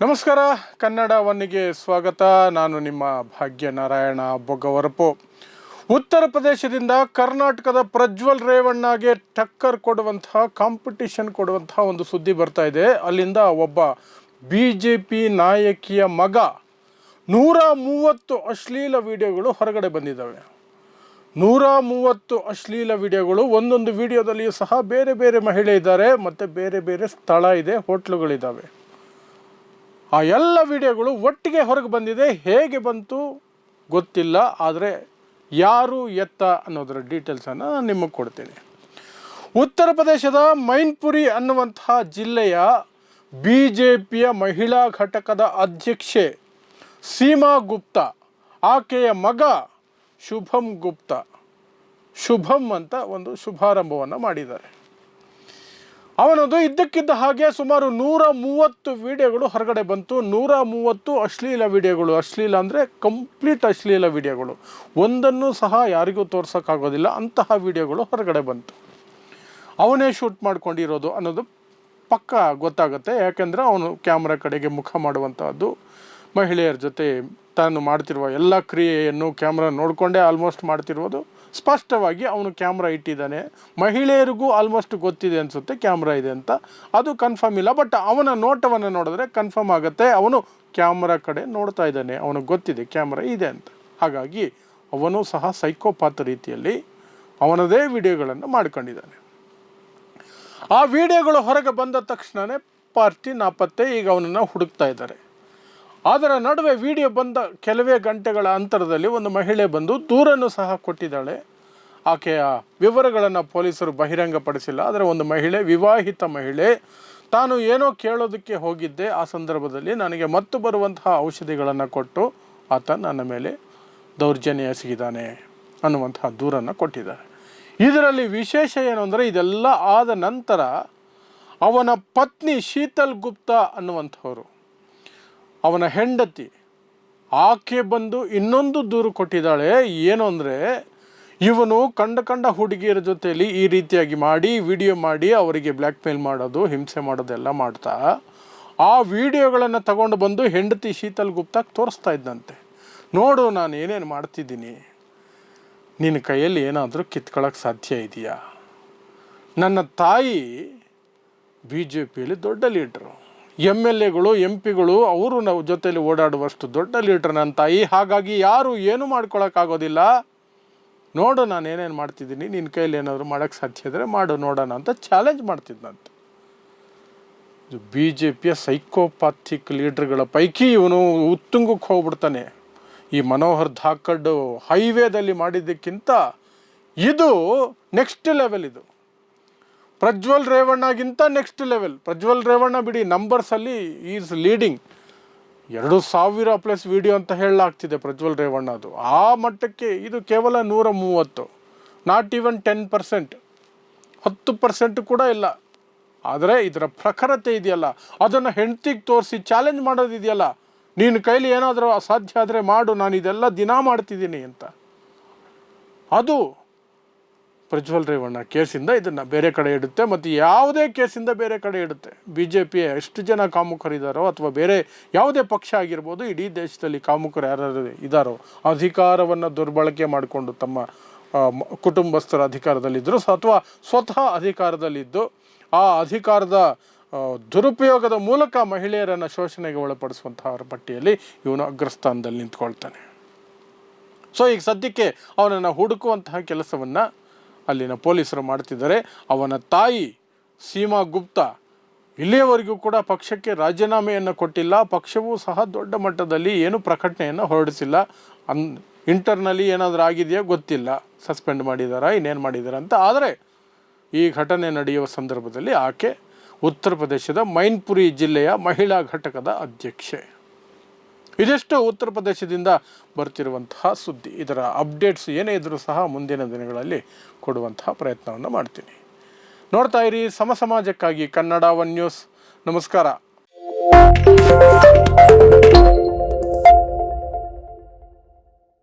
ನಮಸ್ಕಾರ, ಕನ್ನಡ ಒನ್ನಿಗೆ ಸ್ವಾಗತ. ನಾನು ನಿಮ್ಮ ಭಾಗ್ಯನಾರಾಯಣ ಬೊಗವರಪು. ಉತ್ತರ ಪ್ರದೇಶದಿಂದ ಕರ್ನಾಟಕದ ಪ್ರಜ್ವಲ್ ರೇವಣ್ಣಗೆ ಟಕ್ಕರ್ ಕೊಡುವಂತಹ, ಕಾಂಪಿಟಿಷನ್ ಕೊಡುವಂತಹ ಒಂದು ಸುದ್ದಿ ಬರ್ತಾ ಇದೆ. ಅಲ್ಲಿಂದ ಒಬ್ಬ BJP ನಾಯಕಿಯ ಮಗ 130 ಅಶ್ಲೀಲ ವಿಡಿಯೋಗಳು ಹೊರಗಡೆ ಬಂದಿದ್ದಾವೆ. 130 ಅಶ್ಲೀಲ ವಿಡಿಯೋಗಳು. ಒಂದೊಂದು ವಿಡಿಯೋದಲ್ಲಿಯೂ ಸಹ ಬೇರೆ ಬೇರೆ ಮಹಿಳೆ ಇದ್ದಾರೆ, ಮತ್ತು ಬೇರೆ ಬೇರೆ ಸ್ಥಳ ಇದೆ, ಹೋಟ್ಲುಗಳಿದ್ದಾವೆ. ಆ ಎಲ್ಲ ವಿಡಿಯೋಗಳು ಒಟ್ಟಿಗೆ ಹೊರಗೆ ಬಂದಿದೆ. ಹೇಗೆ ಬಂತು ಗೊತ್ತಿಲ್ಲ, ಆದರೆ ಯಾರು ಎತ್ತ ಅನ್ನೋದರ ಡೀಟೇಲ್ಸನ್ನು ನಾನು ನಿಮಗೆ ಕೊಡ್ತೀನಿ. ಉತ್ತರ ಪ್ರದೇಶದ ಮೈನ್ಪುರಿ ಅನ್ನುವಂತಹ ಜಿಲ್ಲೆಯ BJPಯ ಮಹಿಳಾ ಘಟಕದ ಅಧ್ಯಕ್ಷೆ ಸೀಮಾ ಗುಪ್ತಾ, ಆಕೆಯ ಮಗ ಶುಭಂ ಗುಪ್ತಾ, ಶುಭಂ ಅಂತ ಒಂದು ಶುಭಾರಂಭವನ್ನು ಮಾಡಿದ್ದಾರೆ. ಅವನದು ಇದ್ದಕ್ಕಿದ್ದ ಹಾಗೆ ಸುಮಾರು 130 ವಿಡಿಯೋಗಳು ಹೊರಗಡೆ ಬಂತು. 130 ಅಶ್ಲೀಲ ವಿಡಿಯೋಗಳು. ಅಶ್ಲೀಲ ಅಂದರೆ ಕಂಪ್ಲೀಟ್ ಅಶ್ಲೀಲ ವಿಡಿಯೋಗಳು. ಒಂದನ್ನು ಸಹ ಯಾರಿಗೂ ತೋರ್ಸೋಕ್ಕಾಗೋದಿಲ್ಲ, ಅಂತಹ ವಿಡಿಯೋಗಳು ಹೊರಗಡೆ ಬಂತು. ಅವನೇ ಶೂಟ್ ಮಾಡ್ಕೊಂಡಿರೋದು ಅನ್ನೋದು ಪಕ್ಕ ಗೊತ್ತಾಗುತ್ತೆ. ಯಾಕೆಂದರೆ ಅವನು ಕ್ಯಾಮ್ರಾ ಕಡೆಗೆ ಮುಖ ಮಾಡುವಂಥದ್ದು, ಮಹಿಳೆಯರ ಜೊತೆ ತಾನು ಮಾಡ್ತಿರುವ ಎಲ್ಲ ಕ್ರಿಯೆಯನ್ನು ಕ್ಯಾಮ್ರಾ ನೋಡಿಕೊಂಡೇ ಆಲ್ಮೋಸ್ಟ್ ಮಾಡ್ತಿರೋದು. ಸ್ಪಷ್ಟವಾಗಿ ಅವನು ಕ್ಯಾಮ್ರಾ ಇಟ್ಟಿದ್ದಾನೆ. ಮಹಿಳೆಯರಿಗೂ ಆಲ್ಮೋಸ್ಟ್ ಗೊತ್ತಿದೆ ಅನಿಸುತ್ತೆ ಕ್ಯಾಮ್ರಾ ಇದೆ ಅಂತ. ಅದು ಕನ್ಫರ್ಮ್ ಇಲ್ಲ, ಬಟ್ ಅವನ ನೋಟವನ್ನು ನೋಡಿದ್ರೆ ಕನ್ಫರ್ಮ್ ಆಗುತ್ತೆ. ಅವನು ಕ್ಯಾಮ್ರಾ ಕಡೆ ನೋಡ್ತಾ ಇದ್ದಾನೆ, ಅವನಿಗೆ ಗೊತ್ತಿದೆ ಕ್ಯಾಮ್ರಾ ಇದೆ ಅಂತ. ಹಾಗಾಗಿ ಅವನು ಸಹ ಸೈಕೋಪಾತ್ ರೀತಿಯಲ್ಲಿ ಅವನದೇ ವಿಡಿಯೋಗಳನ್ನು ಮಾಡ್ಕೊಂಡಿದ್ದಾನೆ. ಆ ವಿಡಿಯೋಗಳು ಹೊರಗೆ ಬಂದ ತಕ್ಷಣವೇ ಪಾರ್ಟಿ ನಾಪತ್ತೆ. ಈಗ ಅವನನ್ನು ಹುಡುಕ್ತಾ ಇದ್ದಾರೆ. ಅದರ ನಡುವೆ ವಿಡಿಯೋ ಬಂದ ಕೆಲವೇ ಗಂಟೆಗಳ ಅಂತರದಲ್ಲಿ ಒಂದು ಮಹಿಳೆ ಬಂದು ದೂರನ್ನು ಸಹ ಕೊಟ್ಟಿದ್ದಾಳೆ. ಆಕೆಯ ವಿವರಗಳನ್ನು ಪೊಲೀಸರು ಬಹಿರಂಗಪಡಿಸಿಲ್ಲ. ಆದರೆ ಒಂದು ಮಹಿಳೆ, ವಿವಾಹಿತ ಮಹಿಳೆ, ತಾನು ಏನೋ ಕೇಳೋದಕ್ಕೆ ಹೋಗಿದ್ದೆ, ಆ ಸಂದರ್ಭದಲ್ಲಿ ನನಗೆ ಮತ್ತು ಬರುವಂತಹ ಔಷಧಿಗಳನ್ನು ಕೊಟ್ಟು ಆತ ನನ್ನ ಮೇಲೆ ದೌರ್ಜನ್ಯ ಎಸಗಿದ್ದಾನೆ ಅನ್ನುವಂತಹ ದೂರನ್ನು ಕೊಟ್ಟಿದ್ದಾರೆ. ಇದರಲ್ಲಿ ವಿಶೇಷ ಏನು ಅಂದರೆ, ಇದೆಲ್ಲ ಆದ ನಂತರ ಅವನ ಪತ್ನಿ ಶೀತಲ್ ಗುಪ್ತಾ ಅನ್ನುವಂಥವರು, ಅವನ ಹೆಂಡತಿ, ಆಕೆ ಬಂದು ಇನ್ನೊಂದು ದೂರು ಕೊಟ್ಟಿದ್ದಾಳೆ. ಏನು ಅಂದರೆ, ಇವನು ಕಂಡ ಹುಡುಗಿಯರ ಜೊತೆಯಲ್ಲಿ ಈ ರೀತಿಯಾಗಿ ಮಾಡಿ, ವಿಡಿಯೋ ಮಾಡಿ ಅವರಿಗೆ ಬ್ಲ್ಯಾಕ್ ಮೇಲ್ ಮಾಡೋದು, ಹಿಂಸೆ ಮಾಡೋದೆಲ್ಲ ಮಾಡ್ತಾ ಆ ವಿಡಿಯೋಗಳನ್ನು ತಗೊಂಡು ಬಂದು ಹೆಂಡತಿ ಶೀತಲ್ ಗುಪ್ತಾಗೆ ತೋರಿಸ್ತಾ ಇದ್ದಂತೆ. ನೋಡು, ನಾನು ಏನೇನು ಮಾಡ್ತಿದ್ದೀನಿ, ನಿನ್ನ ಕೈಯಲ್ಲಿ ಏನಾದರೂ ಕಿತ್ಕೊಳ್ಳೋಕ್ಕೆ ಸಾಧ್ಯ ಇದೆಯಾ? ನನ್ನ ತಾಯಿ BJPಯಲ್ಲಿ ದೊಡ್ಡ ಲೀಡ್ರು, MLAಗಳು, MP ಗಳು ಅವರು ನಾವು ಜೊತೆಯಲ್ಲಿ ಓಡಾಡುವಷ್ಟು ದೊಡ್ಡ ಲೀಡ್ರ್ ನನ್ನ ತಾಯಿ. ಹಾಗಾಗಿ ಯಾರು ಏನು ಮಾಡ್ಕೊಳಕ್ಕಾಗೋದಿಲ್ಲ. ನೋಡು, ನಾನು ಏನೇನು ಮಾಡ್ತಿದ್ದೀನಿ, ನಿನ್ನ ಕೈಯಲ್ಲಿ ಏನಾದರೂ ಮಾಡೋಕ್ಕೆ ಸಾಧ್ಯ ಇದ್ದರೆ ಮಾಡು, ನೋಡೋಣ ಅಂತ ಚಾಲೆಂಜ್ ಮಾಡ್ತಿದ್ದಂತೆ. ಇದು BJPಯ ಸೈಕೋಪಾಥಿಕ್ ಲೀಡ್ರ್ಗಳ ಪೈಕಿ ಇವನು ಉತ್ತುಂಗಕ್ಕೆ ಹೋಗ್ಬಿಡ್ತಾನೆ. ಈ ಮನೋಹರ್ ಧಾಕಡ್ ಹೈವೇದಲ್ಲಿ ಮಾಡಿದ್ದಕ್ಕಿಂತ ಇದು ನೆಕ್ಸ್ಟ್ ಲೆವೆಲ್. ಇದು ಪ್ರಜ್ವಲ್ ರೇವಣ್ಣಗಿಂತ ನೆಕ್ಸ್ಟ್ ಲೆವೆಲ್. ಪ್ರಜ್ವಲ್ ರೇವಣ್ಣ ಬಿಡಿ, ನಂಬರ್ಸಲ್ಲಿ ಈಸ್ ಲೀಡಿಂಗ್. 2000+ ವಿಡಿಯೋ ಅಂತ ಹೇಳಲಾಗ್ತಿದೆ ಪ್ರಜ್ವಲ್ ರೇವಣ್ಣದು. ಆ ಮಟ್ಟಕ್ಕೆ ಇದು ಕೇವಲ 130, ನಾಟ್ ಈವನ್ 10%, 10% ಕೂಡ ಇಲ್ಲ. ಆದರೆ ಇದರ ಪ್ರಖರತೆ ಇದೆಯಲ್ಲ, ಅದನ್ನು ಹೆಂಡ್ತಿಗೆ ತೋರಿಸಿ ಚಾಲೆಂಜ್ ಮಾಡೋದಿದೆಯಲ್ಲ, ನಿನ್ನ ಕೈಲಿ ಏನಾದರೂ ಅಸಾಧ್ಯ ಆದರೆ ಮಾಡು, ನಾನು ಇದೆಲ್ಲ ದಿನ ಮಾಡ್ತಿದ್ದೀನಿ ಅಂತ. ಅದು ಪ್ರಜ್ವಲ್ ರೇವಣ್ಣ ಕೇಸಿಂದ ಇದನ್ನು ಬೇರೆ ಕಡೆ ಇಡುತ್ತೆ, ಮತ್ತು ಯಾವುದೇ ಕೇಸಿಂದ ಬೇರೆ ಕಡೆ ಇಡುತ್ತೆ. BJPಯ ಎಷ್ಟು ಜನ ಕಾಮುಕರಿದ್ದಾರೋ, ಅಥವಾ ಬೇರೆ ಯಾವುದೇ ಪಕ್ಷ ಆಗಿರ್ಬೋದು, ಇಡೀ ದೇಶದಲ್ಲಿ ಕಾಮುಕರು ಯಾರು ಇದ್ದಾರೋ, ಅಧಿಕಾರವನ್ನು ದುರ್ಬಳಕೆ ಮಾಡಿಕೊಂಡು ತಮ್ಮ ಕುಟುಂಬಸ್ಥರ ಅಧಿಕಾರದಲ್ಲಿದ್ದರು ಅಥವಾ ಸ್ವತಃ ಅಧಿಕಾರದಲ್ಲಿದ್ದು ಆ ಅಧಿಕಾರದ ದುರುಪಯೋಗದ ಮೂಲಕ ಮಹಿಳೆಯರನ್ನು ಶೋಷಣೆಗೆ ಒಳಪಡಿಸುವಂತಹ ಪಟ್ಟಿಯಲ್ಲಿ ಇವನು ಅಗ್ರಸ್ಥಾನದಲ್ಲಿ ನಿಂತ್ಕೊಳ್ತಾನೆ. ಸೊ ಈಗ ಸದ್ಯಕ್ಕೆ ಅವನನ್ನು ಹುಡುಕುವಂತಹ ಕೆಲಸವನ್ನು ಅಲ್ಲಿನ ಪೊಲೀಸರು ಮಾಡ್ತಿದ್ದಾರೆ. ಅವನ ತಾಯಿ ಸೀಮಾ ಗುಪ್ತಾ ಇಲ್ಲಿಯವರೆಗೂ ಕೂಡ ಪಕ್ಷಕ್ಕೆ ರಾಜೀನಾಮೆಯನ್ನು ಕೊಟ್ಟಿಲ್ಲ. ಪಕ್ಷವೂ ಸಹ ದೊಡ್ಡ ಮಟ್ಟದಲ್ಲಿ ಏನು ಪ್ರಕಟಣೆಯನ್ನು ಹೊರಡಿಸಿಲ್ಲ. ಇಂಟರ್ನಲ್ಲಿ ಏನಾದರೂ ಆಗಿದೆಯಾ ಗೊತ್ತಿಲ್ಲ, ಸಸ್ಪೆಂಡ್ ಮಾಡಿದಾರಾ, ಇನ್ನೇನು ಮಾಡಿದ್ದಾರೆ ಅಂತ. ಆದರೆ ಈ ಘಟನೆ ನಡೆಯುವ ಸಂದರ್ಭದಲ್ಲಿ ಆಕೆ ಉತ್ತರ ಪ್ರದೇಶದ ಮೈನ್ಪುರಿ ಜಿಲ್ಲೆಯ ಮಹಿಳಾ ಘಟಕದ ಅಧ್ಯಕ್ಷೆ. ಇದಿಷ್ಟು ಉತ್ತರ ಪ್ರದೇಶದಿಂದ ಬರ್ತಿರುವಂತಹ ಸುದ್ದಿ. ಇದರ ಅಪ್ಡೇಟ್ಸ್ ಏನೇ ಇದ್ದರೂ ಸಹ ಮುಂದಿನ ದಿನಗಳಲ್ಲಿ ಕೊಡುವಂತಹ ಪ್ರಯತ್ನವನ್ನು ಮಾಡ್ತೀನಿ. ನೋಡ್ತಾ ಇರಿ ಸಮಾಜಕ್ಕಾಗಿ ಕನ್ನಡ ಒನ್ ನ್ಯೂಸ್. ನಮಸ್ಕಾರ.